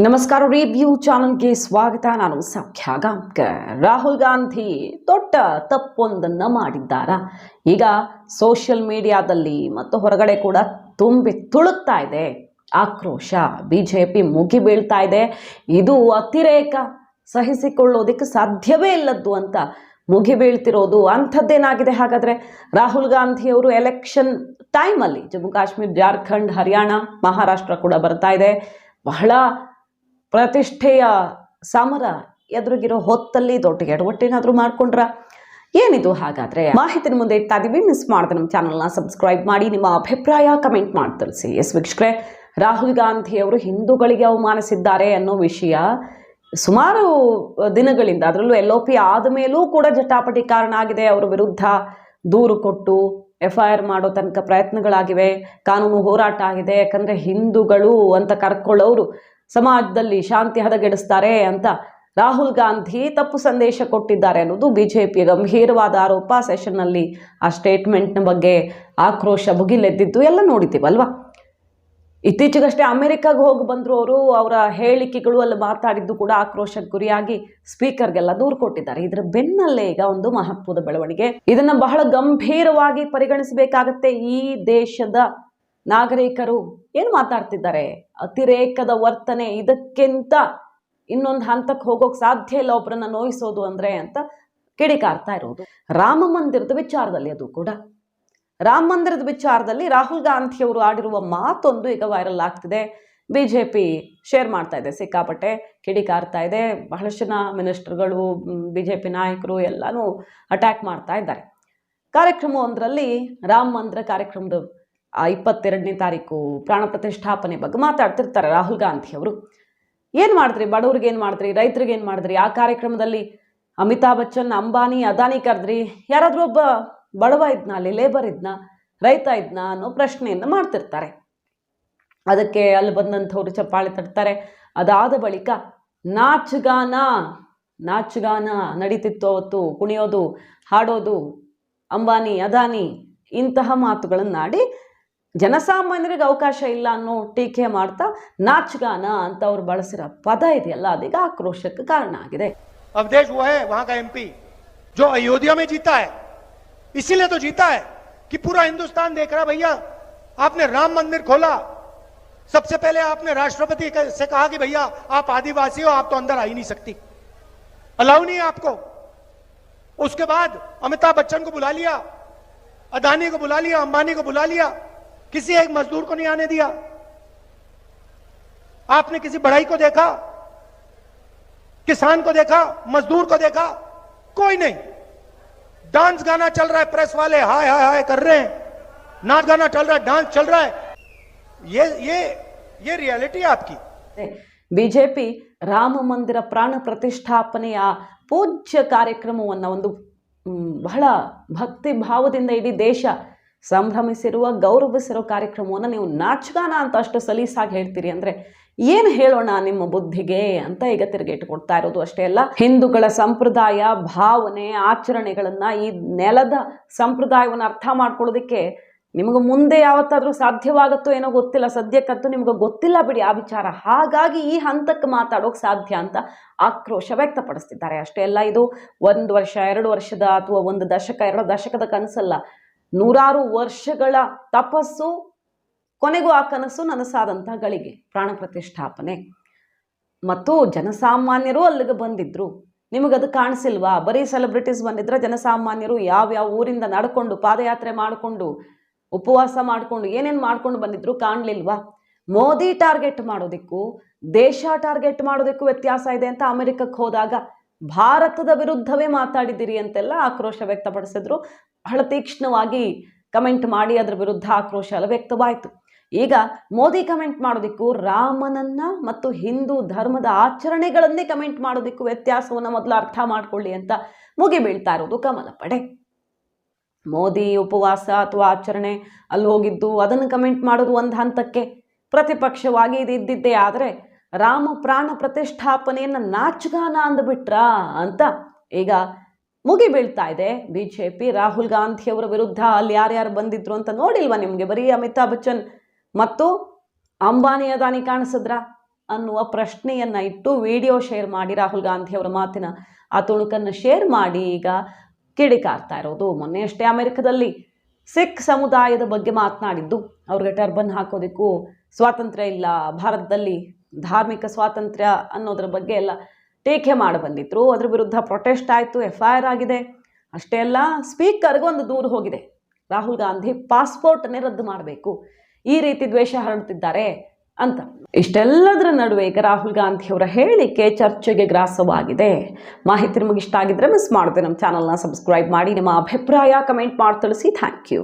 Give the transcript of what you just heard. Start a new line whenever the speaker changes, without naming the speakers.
ನಮಸ್ಕಾರ. ರಿವ್ಯೂ ಚಾನಲ್ಗೆ ಸ್ವಾಗತ. ನಾನು ಸೌಖ್ಯ ಗಾಂವ್ಕರ್. ರಾಹುಲ್ ಗಾಂಧಿ ದೊಡ್ಡ ತಪ್ಪೊಂದನ್ನು ಮಾಡಿದ್ದಾರಾ? ಈಗ ಸೋಷಿಯಲ್ ಮೀಡಿಯಾದಲ್ಲಿ ಮತ್ತು ಹೊರಗಡೆ ಕೂಡ ತುಂಬಿ ತುಳುಕ್ತಾ ಇದೆ ಆಕ್ರೋಶ. ಬಿಜೆಪಿ ಮುಗಿ ಬೀಳ್ತಾ ಇದೆ. ಇದು ಅತಿರೇಕ, ಸಹಿಸಿಕೊಳ್ಳೋದಕ್ಕೆ ಸಾಧ್ಯವೇ ಇಲ್ಲದ್ದು ಅಂತ ಮುಗಿ ಬೀಳ್ತಿರೋದು ಅಂಥದ್ದೇನಾಗಿದೆ? ಹಾಗಾದರೆ ರಾಹುಲ್ ಗಾಂಧಿಯವರು ಎಲೆಕ್ಷನ್ ಟೈಮಲ್ಲಿ ಜಮ್ಮು ಕಾಶ್ಮೀರ, ಜಾರ್ಖಂಡ್, ಹರಿಯಾಣ, ಮಹಾರಾಷ್ಟ್ರ ಕೂಡ ಬರ್ತಾ ಇದೆ. ಬಹಳ ಪ್ರತಿಷ್ಠೆಯ ಸಮರ ಎದುರುಗಿರೋ ಹೊತ್ತಲ್ಲಿ ದೊಡ್ಡ ಎಡವಟ್ಟೇನಾದರೂ ಮಾಡ್ಕೊಂಡ್ರ ಏನಿದು? ಹಾಗಾದರೆ ಮಾಹಿತಿನ ಮುಂದೆ ಇಡ್ತಾ ಇದೀವಿ. ಮಿಸ್ ಮಾಡಿದ್ರೆ ನಮ್ಮ ಚಾನಲ್ನ ಸಬ್ಸ್ಕ್ರೈಬ್ ಮಾಡಿ, ನಿಮ್ಮ ಅಭಿಪ್ರಾಯ ಕಮೆಂಟ್ ಮಾಡಿ ತಿಳಿಸಿ. ಎಸ್ ವೀಕ್ಷಕರೇ, ರಾಹುಲ್ ಗಾಂಧಿಯವರು ಹಿಂದೂಗಳಿಗೆ ಅವಮಾನಿಸಿದ್ದಾರೆ ಅನ್ನೋ ವಿಷಯ ಸುಮಾರು ದಿನಗಳಿಂದ, ಅದರಲ್ಲೂ LOP ಆದ ಮೇಲೂ ಕೂಡ ಜಟಾಪಟಿ ಕಾರಣ ಆಗಿದೆ. ಅವರ ವಿರುದ್ಧ ದೂರು ಕೊಟ್ಟು FIR ಮಾಡೋ ತನಕ ಪ್ರಯತ್ನಗಳಾಗಿವೆ, ಕಾನೂನು ಹೋರಾಟ ಆಗಿದೆ. ಯಾಕಂದರೆ ಹಿಂದೂಗಳು ಅಂತ ಕರ್ಕೊಳ್ಳೋರು ಸಮಾಜದಲ್ಲಿ ಶಾಂತಿ ಹದಗೆಡಿಸ್ತಾರೆ ಅಂತ ರಾಹುಲ್ ಗಾಂಧಿ ತಪ್ಪು ಸಂದೇಶ ಕೊಟ್ಟಿದ್ದಾರೆ ಅನ್ನೋದು ಬಿಜೆಪಿಯ ಗಂಭೀರವಾದ ಆರೋಪ. ಸೆಷನ್ನಲ್ಲಿ ಆ ಸ್ಟೇಟ್ಮೆಂಟ್ನ ಬಗ್ಗೆ ಆಕ್ರೋಶ ಭುಗಿಲೆದ್ದಿದ್ದು ಎಲ್ಲ ನೋಡಿದ್ದೀವಲ್ವಾ? ಇತ್ತೀಚೆಗಷ್ಟೇ ಅಮೆರಿಕಾಗೆ ಹೋಗಿ ಬಂದರು ಅವರು. ಅವರ ಹೇಳಿಕೆಗಳು ಅಲ್ಲಿ ಮಾತಾಡಿದ್ದು ಕೂಡ ಆಕ್ರೋಶಕ್ಕೆ ಗುರಿಯಾಗಿ ಸ್ಪೀಕರ್ಗೆಲ್ಲ ದೂರು ಕೊಟ್ಟಿದ್ದಾರೆ. ಇದರ ಬೆನ್ನಲ್ಲೇ ಈಗ ಒಂದು ಮಹತ್ವದ ಬೆಳವಣಿಗೆ. ಇದನ್ನು ಬಹಳ ಗಂಭೀರವಾಗಿ ಪರಿಗಣಿಸಬೇಕಾಗತ್ತೆ. ಈ ದೇಶದ ನಾಗರಿಕರು ಏನು ಮಾತಾಡ್ತಿದ್ದಾರೆ? ಅತಿರೇಕದ ವರ್ತನೆ, ಇದಕ್ಕಿಂತ ಇನ್ನೊಂದು ಹಂತಕ್ಕೆ ಹೋಗೋಕೆ ಸಾಧ್ಯ ಇಲ್ಲ ಒಬ್ಬರನ್ನ ನೋಯಿಸೋದು ಅಂದರೆ ಅಂತ ಕಿಡಿಕಾರ್ತಾ ಇರೋದು. ರಾಮ ಮಂದಿರದ ವಿಚಾರದಲ್ಲಿ, ಅದು ಕೂಡ ರಾಮ ಮಂದಿರದ ವಿಚಾರದಲ್ಲಿ ರಾಹುಲ್ ಗಾಂಧಿಯವರು ಆಡಿರುವ ಮಾತೊಂದು ಈಗ ವೈರಲ್ ಆಗ್ತಿದೆ. ಬಿಜೆಪಿ ಶೇರ್ ಮಾಡ್ತಾ ಇದೆ, ಸಿಕ್ಕಾಪಟ್ಟೆ ಕಿಡಿಕಾರ್ತಾ ಇದೆ. ಬಹಳಷ್ಟು ಜನ ಮಿನಿಸ್ಟರ್ಗಳು, ಬಿಜೆಪಿ ನಾಯಕರು ಎಲ್ಲನೂ ಅಟ್ಯಾಕ್ ಮಾಡ್ತಾ ಇದ್ದಾರೆ. ಕಾರ್ಯಕ್ರಮವೊಂದರಲ್ಲಿ ರಾಮ ಮಂದಿರ ಕಾರ್ಯಕ್ರಮದ 22ನೇ ತಾರೀಕು ಪ್ರಾಣ ಪ್ರತಿಷ್ಠಾಪನೆ ಬಗ್ಗೆ ಮಾತಾಡ್ತಿರ್ತಾರೆ ರಾಹುಲ್ ಗಾಂಧಿ ಅವರು. ಏನು ಮಾಡಿದ್ರಿ ಬಡವ್ರಿಗೆ, ಏನು ಮಾಡಿದ್ರಿ ರೈತರಿಗೆ, ಏನು ಮಾಡಿದ್ರಿ? ಆ ಕಾರ್ಯಕ್ರಮದಲ್ಲಿ ಅಮಿತಾಬ್ ಬಚ್ಚನ್, ಅಂಬಾನಿ, ಅದಾನಿ ಕರೆದ್ರಿ. ಯಾರಾದರೂ ಒಬ್ಬ ಬಡವ ಇದ್ನ, ಅಲ್ಲಿ ಲೇಬರ್ ಇದ್ನ, ರೈತ ಇದ್ನ ಅನ್ನೋ ಪ್ರಶ್ನೆಯನ್ನು ಮಾಡ್ತಿರ್ತಾರೆ. ಅದಕ್ಕೆ ಅಲ್ಲಿ ಬಂದಂಥವ್ರು ಚಪ್ಪಾಳೆ ತಟ್ತಾರೆ. ಅದಾದ ಬಳಿಕ ನಾಚುಗಾನ ನಡೀತಿತ್ತು ಅವತ್ತು. ಕುಣಿಯೋದು, ಹಾಡೋದು, ಅಂಬಾನಿ, ಅದಾನಿ ಇಂತಹ ಮಾತುಗಳನ್ನಾಡಿ ಜನಸಾಮಾನ್ಯರಿಗೆ ಅವಕಾಶ ಇಲ್ಲ ಅನ್ನೋ ಟೀಕೆ ಮಾಡ್ತಾ ನಾಚಗಾನ ಅಂತ ಅವ್ರು ಬಳಸಿರೋ ಪದ ಇದೆಯಲ್ಲ, ಅದೀಗ ಆಕ್ರೋಶಕ್ಕೆ ಕಾರಣ ಆಗಿದೆ.
अवधेश वो है वहां का MP जो अयोध्या में जीता है, इसीलिए तो जीता है कि पूरा हिंदुस्तान देख रहा। भैया आपने राम मंदिर खोला, सबसे पहले आपने राष्ट्रपति से कहा कि भैया आप आदिवासी हो, आप तो अंदर आ ही नहीं सकती, अलाउ नहीं है आपको। उसके बाद अमिताभ बच्चन को बुला लिया, अदानी को बुला लिया, अंबानी को बुला लिया, किसी एक मजदूर को नहीं आने दिया। आपने किसी बढ़ई को देखा, किसान को देखा, मजदूर को देखा? कोई नहीं। डांस गाना चल रहा है, प्रेस वाले हाय हाय हाय कर रहे हैं, नाच गाना चल रहा है, डांस चल रहा है। ये रियलिटी है आपकी।
ಬಿಜೆಪಿ ರಾಮ ಮಂದಿರ ಪ್ರಾಣ ಪ್ರತಿಷ್ಠಾಪನೆಯ ಪೂಜ್ಯ ಕಾರ್ಯಕ್ರಮವನ್ನು ಒಂದು ಬಹಳ ಭಕ್ತಿ ಭಾವದಿಂದ ಇಡೀ ದೇಶ ಸಂಭ್ರಮಿಸಿರುವ, ಗೌರವಿಸಿರೋ ಕಾರ್ಯಕ್ರಮವನ್ನು ನೀವು ನಾಚಗಾನ ಅಂತ ಅಷ್ಟು ಸಲೀಸಾಗಿ ಹೇಳ್ತೀರಿ ಅಂದರೆ ಏನು ಹೇಳೋಣ ನಿಮ್ಮ ಬುದ್ಧಿಗೆ ಅಂತ ಈಗ ತಿರುಗೇಟು ಕೊಡ್ತಾ ಇರೋದು. ಅಷ್ಟೇ ಅಲ್ಲ, ಹಿಂದೂಗಳ ಸಂಪ್ರದಾಯ, ಭಾವನೆ, ಆಚರಣೆಗಳನ್ನು, ಈ ನೆಲದ ಸಂಪ್ರದಾಯವನ್ನು ಅರ್ಥ ಮಾಡ್ಕೊಳ್ಳೋದಕ್ಕೆ ನಿಮಗೆ ಮುಂದೆ ಯಾವತ್ತಾದರೂ ಸಾಧ್ಯವಾಗುತ್ತೋ ಏನೋ ಗೊತ್ತಿಲ್ಲ. ಸದ್ಯಕ್ಕಂತೂ ನಿಮ್ಗೆ ಗೊತ್ತಿಲ್ಲ ಬಿಡಿ ಆ ವಿಚಾರ. ಹಾಗಾಗಿ ಈ ಹಂತಕ್ಕೆ ಮಾತಾಡೋಕೆ ಸಾಧ್ಯ ಅಂತ ಆಕ್ರೋಶ ವ್ಯಕ್ತಪಡಿಸ್ತಿದ್ದಾರೆ. ಅಷ್ಟೇ ಅಲ್ಲ, ಇದು 1 ವರ್ಷ 2 ವರ್ಷದ ಅಥವಾ 1 ದಶಕ 2 ದಶಕದ ಕನಸಲ್ಲ, ನೂರಾರು ವರ್ಷಗಳ ತಪಸ್ಸು, ಕೊನೆಗೂ ಆ ಕನಸು ನನಸಾದಂಥ ಗಳಿಗೆ ಪ್ರಾಣ ಪ್ರತಿಷ್ಠಾಪನೆ. ಮತ್ತು ಜನಸಾಮಾನ್ಯರು ಅಲ್ಲಿಗೆ ಬಂದಿದ್ರು. ನಿಮಗದು ಕಾಣಿಸಿಲ್ವಾ? ಬರೀ ಸೆಲೆಬ್ರಿಟೀಸ್ ಬಂದಿದ್ರೆ ಜನಸಾಮಾನ್ಯರು ಯಾವ್ಯಾವ ಊರಿಂದ ನಡ್ಕೊಂಡು, ಪಾದಯಾತ್ರೆ ಮಾಡಿಕೊಂಡು, ಉಪವಾಸ ಮಾಡಿಕೊಂಡು, ಏನೇನು ಮಾಡ್ಕೊಂಡು ಬಂದಿದ್ರು ಕಾಣಲಿಲ್ವಾ? ಮೋದಿ ಟಾರ್ಗೆಟ್ ಮಾಡೋದಕ್ಕೂ ದೇಶ ಟಾರ್ಗೆಟ್ ಮಾಡೋದಕ್ಕೂ ವ್ಯತ್ಯಾಸ ಇದೆ ಅಂತ ಅಮೆರಿಕಕ್ಕೆ ಹೋದಾಗ ಭಾರತದ ವಿರುದ್ಧವೇ ಮಾತಾಡಿದ್ದೀರಿ ಅಂತೆಲ್ಲ ಆಕ್ರೋಶ ವ್ಯಕ್ತಪಡಿಸಿದ್ರು. ಬಹಳ ತೀಕ್ಷ್ಣವಾಗಿ ಕಮೆಂಟ್ ಮಾಡಿ ಅದರ ವಿರುದ್ಧ ಆಕ್ರೋಶ ಎಲ್ಲ ವ್ಯಕ್ತವಾಯಿತು. ಈಗ ಮೋದಿ ಕಮೆಂಟ್ ಮಾಡೋದಕ್ಕೂ, ರಾಮನನ್ನ ಮತ್ತು ಹಿಂದೂ ಧರ್ಮದ ಆಚರಣೆಗಳನ್ನೇ ಕಮೆಂಟ್ ಮಾಡೋದಕ್ಕೂ ವ್ಯತ್ಯಾಸವನ್ನು ಮೊದಲು ಅರ್ಥ ಮಾಡ್ಕೊಳ್ಳಿ ಅಂತ ಮುಗಿ ಬೀಳ್ತಾ ಇರೋದು ಕಮಲ ಪಡೆ. ಮೋದಿ ಉಪವಾಸ ಅಥವಾ ಆಚರಣೆ ಅಲ್ಲಿ ಹೋಗಿದ್ದು ಅದನ್ನು ಕಮೆಂಟ್ ಮಾಡೋದು ಒಂದು ಹಂತಕ್ಕೆ, ಪ್ರತಿಪಕ್ಷವಾಗಿ ಇದು ಇದ್ದಿದ್ದೇ. ಆದರೆ ರಾಮ ಪ್ರಾಣ ಪ್ರತಿಷ್ಠಾಪನೆಯನ್ನು ನಾಚಗಾನ ಅಂದ್ಬಿಟ್ರಾ ಅಂತ ಈಗ ಮುಗಿ ಬೀಳ್ತಾ ಇದೆ ಬಿಜೆಪಿ. ರಾಹುಲ್ ಗಾಂಧಿಯವರ ವಿರುದ್ಧ ಅಲ್ಲಿ ಯಾರ್ಯಾರು ಬಂದಿದ್ರು ಅಂತ ನೋಡಿಲ್ವಾ ನಿಮಗೆ? ಬರೀ ಅಮಿತಾಬ್ ಬಚ್ಚನ್ ಮತ್ತು ಅಂಬಾನಿ, ಅದಾನಿ ಕಾಣಿಸಿದ್ರ? ಅನ್ನುವ ಪ್ರಶ್ನೆಯನ್ನು ಇಟ್ಟು ವಿಡಿಯೋ ಶೇರ್ ಮಾಡಿ ರಾಹುಲ್ ಗಾಂಧಿ ಅವರ ಮಾತಿನ ಆ ತುಣುಕನ್ನು ಶೇರ್ ಮಾಡಿ ಈಗ ಕಿಡಿಕಾರ್ತಾ ಇರೋದು. ಮೊನ್ನೆ ಅಷ್ಟೇ ಅಮೆರಿಕದಲ್ಲಿ ಸಿಖ್ ಸಮುದಾಯದ ಬಗ್ಗೆ ಮಾತನಾಡಿದ್ದು, ಅವ್ರಿಗೆ ಟರ್ಬನ್ ಹಾಕೋದಕ್ಕೂ ಸ್ವಾತಂತ್ರ್ಯ ಇಲ್ಲ, ಭಾರತದಲ್ಲಿ ಧಾರ್ಮಿಕ ಸ್ವಾತಂತ್ರ್ಯ ಅನ್ನೋದ್ರ ಬಗ್ಗೆ ಎಲ್ಲ ಟೀಕೆ ಮಾಡಿ ಬಂದಿದ್ರು. ಅದ್ರ ವಿರುದ್ಧ ಪ್ರೊಟೆಸ್ಟ್ ಆಯಿತು, FIR ಆಗಿದೆ. ಅಷ್ಟೇ ಅಲ್ಲ, ಸ್ಪೀಕರ್ಗೊಂದು ದೂರು ಹೋಗಿದೆ, ರಾಹುಲ್ ಗಾಂಧಿ ಪಾಸ್ಪೋರ್ಟನ್ನೇ ರದ್ದು ಮಾಡಬೇಕು, ಈ ರೀತಿ ದ್ವೇಷ ಹರಡ್ತಿದ್ದಾರೆ ಅಂತ. ಇಷ್ಟೆಲ್ಲದರ ನಡುವೆ ಈಗ ರಾಹುಲ್ ಗಾಂಧಿ ಅವರ ಹೇಳಿಕೆ ಚರ್ಚೆಗೆ ಗ್ರಾಸವಾಗಿದೆ. ಮಾಹಿತಿ ನಿಮಗೆ ಇಷ್ಟ ಆಗಿದ್ರೆ ಮಿಸ್ ಮಾಡದೆ ನಮ್ಮ ಚಾನಲ್ನ ಸಬ್ಸ್ಕ್ರೈಬ್ ಮಾಡಿ, ನಿಮ್ಮ ಅಭಿಪ್ರಾಯ ಕಮೆಂಟ್ ಮಾಡಿ ತಿಳಿಸಿ. Thank you.